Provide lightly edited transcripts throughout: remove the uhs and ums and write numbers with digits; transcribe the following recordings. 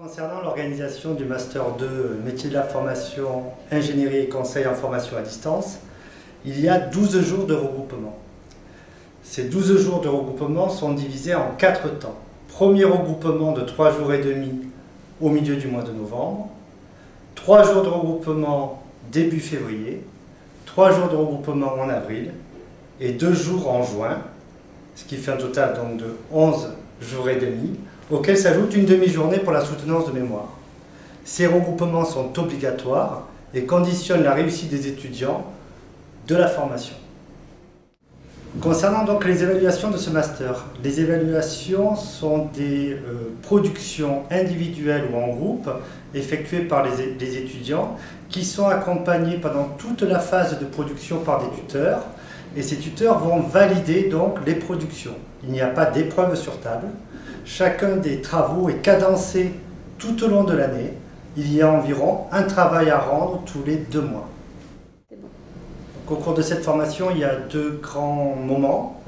Concernant l'organisation du Master 2 métier de la formation, ingénierie et conseil en formation à distance, il y a 12 jours de regroupement. Ces 12 jours de regroupement sont divisés en 4 temps. Premier regroupement de 3 jours et demi au milieu du mois de novembre, 3 jours de regroupement début février, 3 jours de regroupement en avril et 2 jours en juin, ce qui fait un total donc de 11 jours et demi, auquel s'ajoute une demi-journée pour la soutenance de mémoire. Ces regroupements sont obligatoires et conditionnent la réussite des étudiants de la formation. Concernant donc les évaluations de ce master, les évaluations sont des productions individuelles ou en groupe effectuées par les étudiants qui sont accompagnés pendant toute la phase de production par des tuteurs et ces tuteurs vont valider donc les productions. Il n'y a pas d'épreuve sur table. Chacun des travaux est cadencé tout au long de l'année. Il y a environ un travail à rendre tous les 2 mois. Au cours de cette formation, il y a 2 grands moments.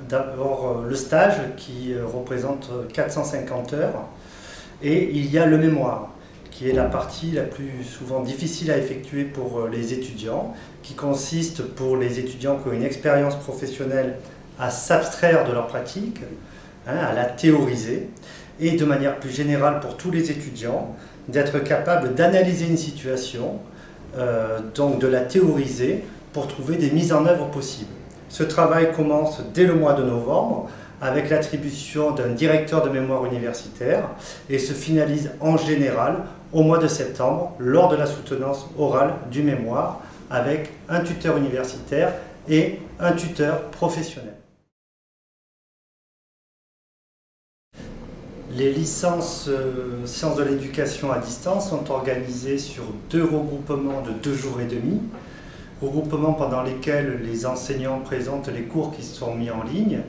D'abord le stage qui représente 450 heures et il y a le mémoire qui est la partie la plus souvent difficile à effectuer pour les étudiants, qui consiste pour les étudiants qui ont une expérience professionnelle à s'abstraire de leur pratique, à la théoriser, et de manière plus générale pour tous les étudiants, d'être capable d'analyser une situation, donc de la théoriser pour trouver des mises en œuvre possibles. Ce travail commence dès le mois de novembre avec l'attribution d'un directeur de mémoire universitaire et se finalise en général au mois de septembre lors de la soutenance orale du mémoire avec un tuteur universitaire et un tuteur professionnel. Les licences sciences de l'éducation à distance sont organisées sur 2 regroupements de 2 jours et demi. Regroupements pendant lesquels les enseignants présentent les cours qui sont mis en ligne.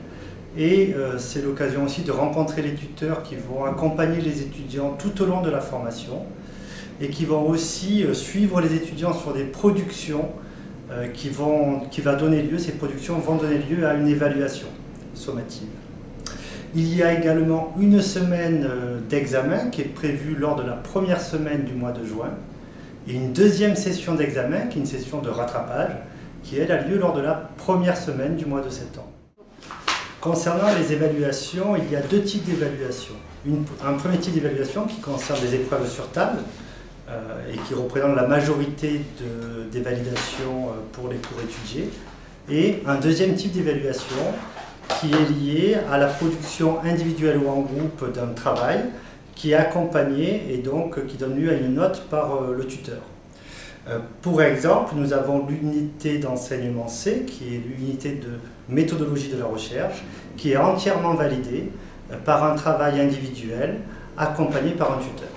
Et c'est l'occasion aussi de rencontrer les tuteurs qui vont accompagner les étudiants tout au long de la formation et qui vont aussi suivre les étudiants sur des productions ces productions vont donner lieu à une évaluation sommative. Il y a également une semaine d'examen qui est prévue lors de la première semaine du mois de juin et une deuxième session d'examen qui est une session de rattrapage qui elle a lieu lors de la première semaine du mois de septembre. Concernant les évaluations, il y a 2 types d'évaluations. Un premier type d'évaluation qui concerne des épreuves sur table et qui représente la majorité des validations pour les cours étudiés. Et un deuxième type d'évaluation qui est lié à la production individuelle ou en groupe d'un travail qui est accompagné et donc qui donne lieu à une note par le tuteur. Pour exemple, nous avons l'unité d'enseignement C, qui est l'unité de méthodologie de la recherche, qui est entièrement validée par un travail individuel accompagné par un tuteur.